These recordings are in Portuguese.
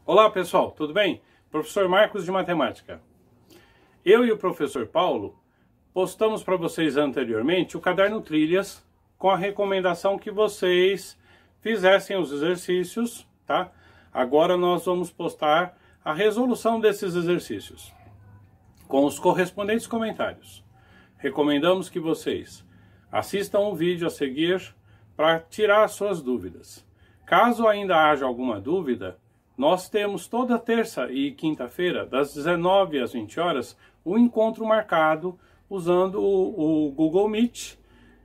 Olá pessoal, tudo bem? Professor Marcos de Matemática. Eu e o professor Paulo postamos para vocês anteriormente o caderno Trilhas com a recomendação que vocês fizessem os exercícios, tá? Agora nós vamos postar a resolução desses exercícios com os correspondentes comentários. Recomendamos que vocês assistam o vídeo a seguir para tirar as suas dúvidas. Caso ainda haja alguma dúvida, nós temos toda terça e quinta-feira, das 19 às 20 horas, um encontro marcado usando o Google Meet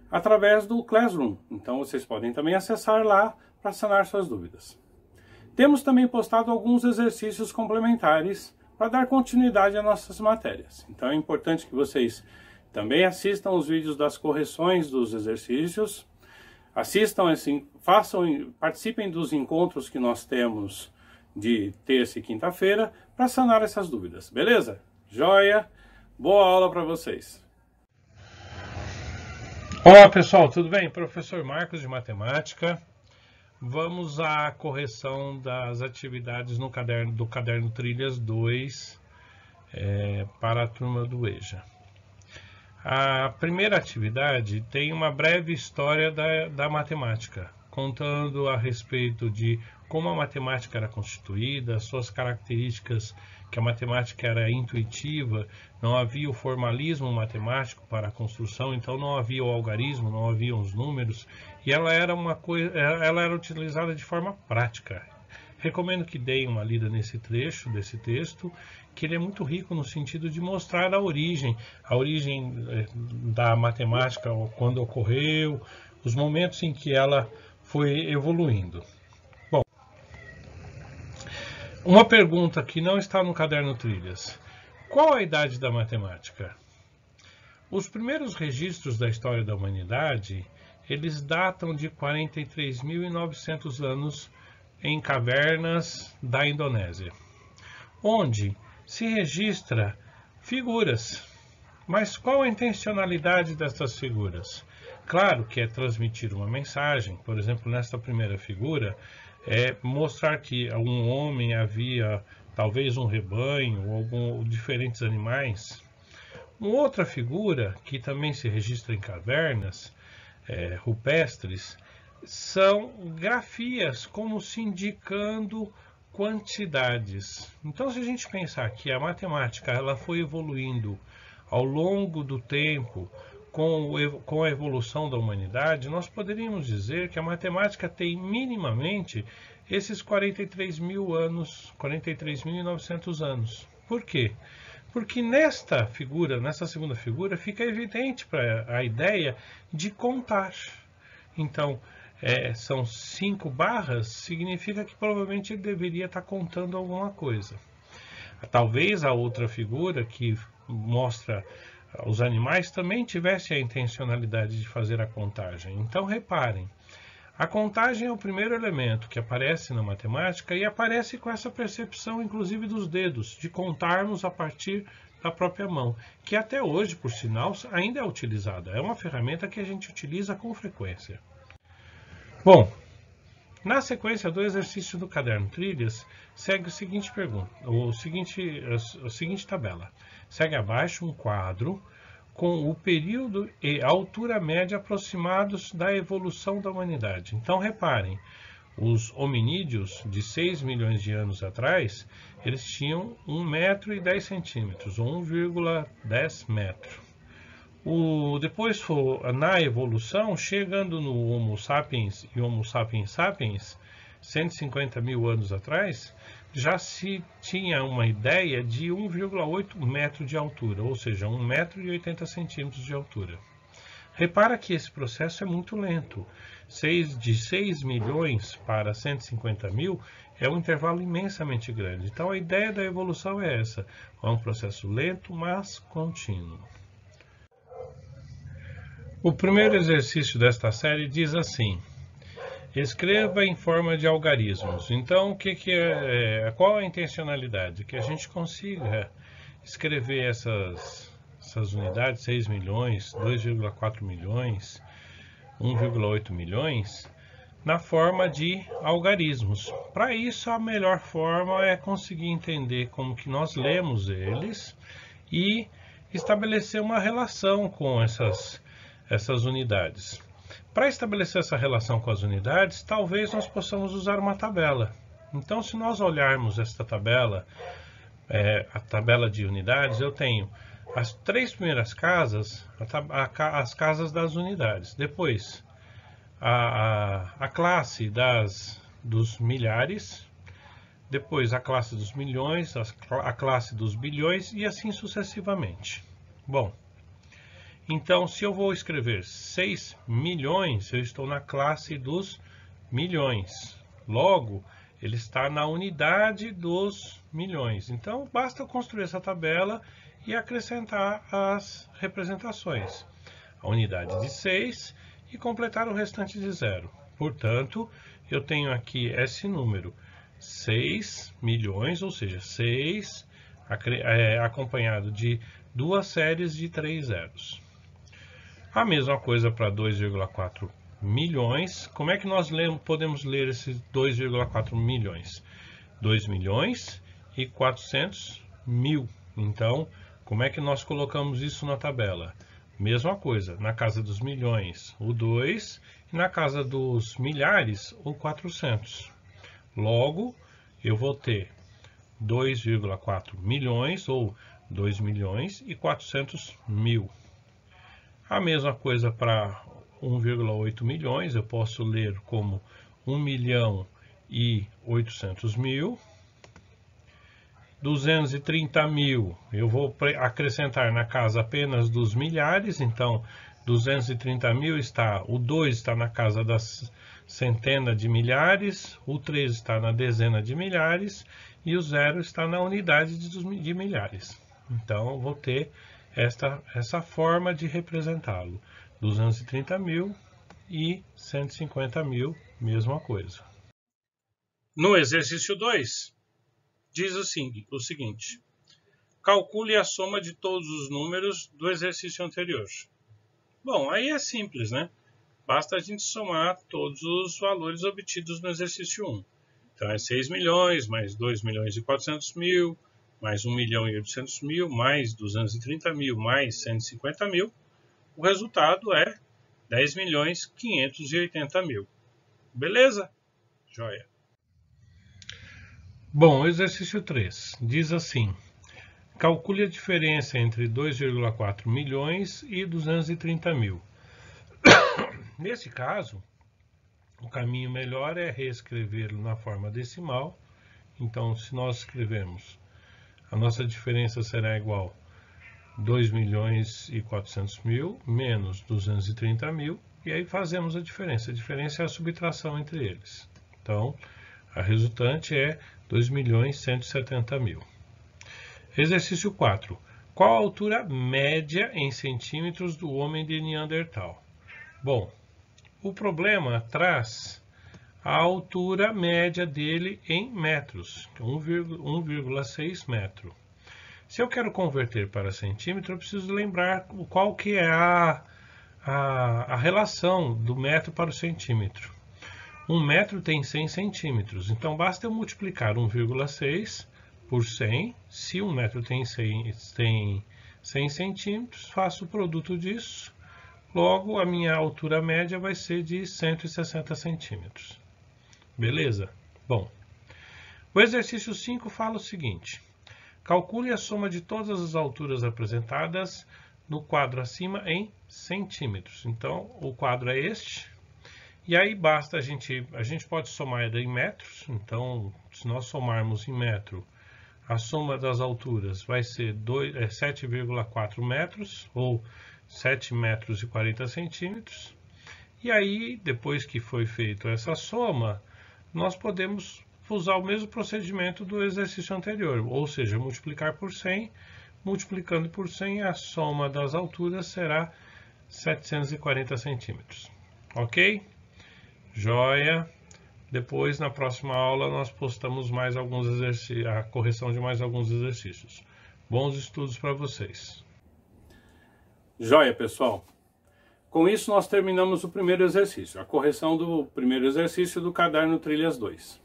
através do Classroom. Então vocês podem também acessar lá para sanar suas dúvidas. Temos também postado alguns exercícios complementares para dar continuidade às nossas matérias. Então é importante que vocês também assistam os vídeos das correções dos exercícios, assistam, assim, participem dos encontros que nós temos de terça e quinta-feira para sanar essas dúvidas, beleza? Joia? Boa aula para vocês! Olá pessoal, tudo bem? Professor Marcos de Matemática. Vamos à correção das atividades do caderno Trilhas 2 para a turma do EJA. A primeira atividade tem uma breve história da matemática, contando a respeito de como a matemática era constituída, suas características, que a matemática era intuitiva, não havia o formalismo matemático para a construção, então não havia o algarismo, não havia os números, e ela era utilizada de forma prática. Recomendo que deem uma lida nesse trecho desse texto, que ele é muito rico no sentido de mostrar a origem da matemática, quando ocorreu, os momentos em que ela foi evoluindo. Bom, uma pergunta que não está no caderno Trilhas. Qual a idade da matemática? Os primeiros registros da história da humanidade, eles datam de 43.900 anos em cavernas da Indonésia, onde se registra figuras. Mas qual a intencionalidade dessas figuras? Claro que é transmitir uma mensagem. Por exemplo, nesta primeira figura, é mostrar que um homem havia talvez um rebanho ou diferentes animais. Uma outra figura que também se registra em cavernas rupestres são grafias, como se indicando quantidades. Então, se a gente pensar que a matemática ela foi evoluindo ao longo do tempo com a evolução da humanidade, nós poderíamos dizer que a matemática tem minimamente esses 43.000 anos, 43.900 anos. Por quê? Porque nesta segunda figura, fica evidente para a ideia de contar. Então, são 5 barras, significa que provavelmente ele deveria estar contando alguma coisa. Talvez a outra figura que mostra os animais também tivesse a intencionalidade de fazer a contagem. Então reparem, a contagem é o primeiro elemento que aparece na matemática e aparece com essa percepção inclusive dos dedos, de contarmos a partir da própria mão, que até hoje, por sinal, ainda é utilizada. É uma ferramenta que a gente utiliza com frequência. Bom, na sequência do exercício do caderno Trilhas, segue a seguinte tabela. Segue abaixo um quadro com o período e a altura média aproximados da evolução da humanidade. Então, reparem, os hominídeos de 6 milhões de anos atrás, eles tinham 1,10 metro, ou 1,10 metro. Depois, na evolução, chegando no Homo sapiens e Homo sapiens sapiens, 150 mil anos atrás, já se tinha uma ideia de 1,8 metro de altura, ou seja, 1,80 m de altura. Repara que esse processo é muito lento. De 6 milhões para 150 mil é um intervalo imensamente grande. Então a ideia da evolução é essa. É um processo lento, mas contínuo. O primeiro exercício desta série diz assim: escreva em forma de algarismos. Então, qual a intencionalidade? Que a gente consiga escrever essas unidades, 6 milhões, 2,4 milhões, 1,8 milhões, na forma de algarismos. Para isso, a melhor forma é conseguir entender como que nós lemos eles e estabelecer uma relação com essas unidades. Para estabelecer essa relação com as unidades, talvez nós possamos usar uma tabela. Então, se nós olharmos esta tabela, a tabela de unidades, eu tenho as 3 primeiras casas, as casas das unidades. Depois, a classe dos milhares, depois a classe dos milhões, a classe dos bilhões e assim sucessivamente. Bom, então se eu vou escrever 6 milhões, eu estou na classe dos milhões. Logo, ele está na unidade dos milhões. Então, basta construir essa tabela e acrescentar as representações. A unidade de 6 e completar o restante de 0. Portanto, eu tenho aqui esse número 6 milhões, ou seja, 6 acompanhado de 2 séries de 3 zeros. A mesma coisa para 2,4 milhões. Como é que nós podemos ler esses 2,4 milhões? 2 milhões e 400 mil. Então, como é que nós colocamos isso na tabela? Mesma coisa, na casa dos milhões, o 2, e na casa dos milhares, o 400. Logo, eu vou ter 2,4 milhões, ou 2 milhões e 400 mil. A mesma coisa para 1,8 milhões, eu posso ler como 1 milhão e 800 mil. 230 mil, eu vou acrescentar na casa apenas dos milhares, então 230 mil o 2 está na casa das centena de milhares, o 3 está na dezena de milhares e o 0 está na unidade de milhares. Então, eu vou ter essa forma de representá-lo. 230 mil e 150 mil, mesma coisa. No exercício 2, diz o seguinte: calcule a soma de todos os números do exercício anterior. Bom, aí é simples, né? Basta a gente somar todos os valores obtidos no exercício 1. Então, é 6 milhões, mais 2 milhões e 400 mil, mais 1 milhão e 800 mil, mais 230 mil, mais 150 mil. O resultado é 10 milhões 580 mil. Beleza? Joia. Bom, o exercício 3 diz assim: calcule a diferença entre 2,4 milhões e 230 mil. Nesse caso, o caminho melhor é reescrevê-lo na forma decimal. Então, se nós escrevermos, a nossa diferença será igual a 2 milhões e 400 mil menos 230 mil, e aí fazemos a diferença. A diferença é a subtração entre eles. Então, a resultante é 2 milhões e 170 mil. Exercício 4. Qual a altura média em centímetros do homem de Neandertal? Bom, o problema traz a altura média dele em metros, 1,6 metro. Se eu quero converter para centímetro, eu preciso lembrar qual que é a relação do metro para o centímetro. 1 metro tem 100 centímetros, então basta eu multiplicar 1,6 por 100. Se 1 metro tem 100 centímetros, faço o produto disso. Logo, a minha altura média vai ser de 160 centímetros. Beleza? Bom, o exercício 5 fala o seguinte: calcule a soma de todas as alturas apresentadas no quadro acima em centímetros. Então, o quadro é este. E aí basta a gente pode somar em metros. Então, se nós somarmos em metro, a soma das alturas vai ser 7,4 metros, ou 7 metros e 40 centímetros. E aí, depois que foi feita essa soma, nós podemos usar o mesmo procedimento do exercício anterior, ou seja, multiplicar por 100. Multiplicando por 100, a soma das alturas será 740 centímetros. Ok? Joia. Depois, na próxima aula, nós postamos mais alguns exercícios, a correção de mais alguns exercícios. Bons estudos para vocês. Joia, pessoal. Com isso, nós terminamos o primeiro exercício, a correção do primeiro exercício do caderno Trilhas 2.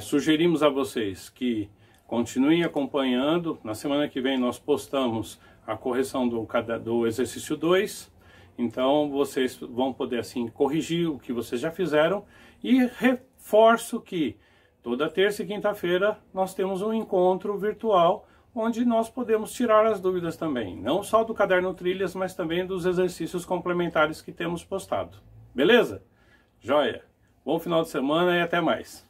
Sugerimos a vocês que continuem acompanhando. Na semana que vem nós postamos a correção do exercício 2. Então, vocês vão poder assim corrigir o que vocês já fizeram. E reforço que toda terça e quinta-feira nós temos um encontro virtual onde nós podemos tirar as dúvidas também, não só do caderno Trilhas, mas também dos exercícios complementares que temos postado. Beleza? Joia! Bom final de semana e até mais!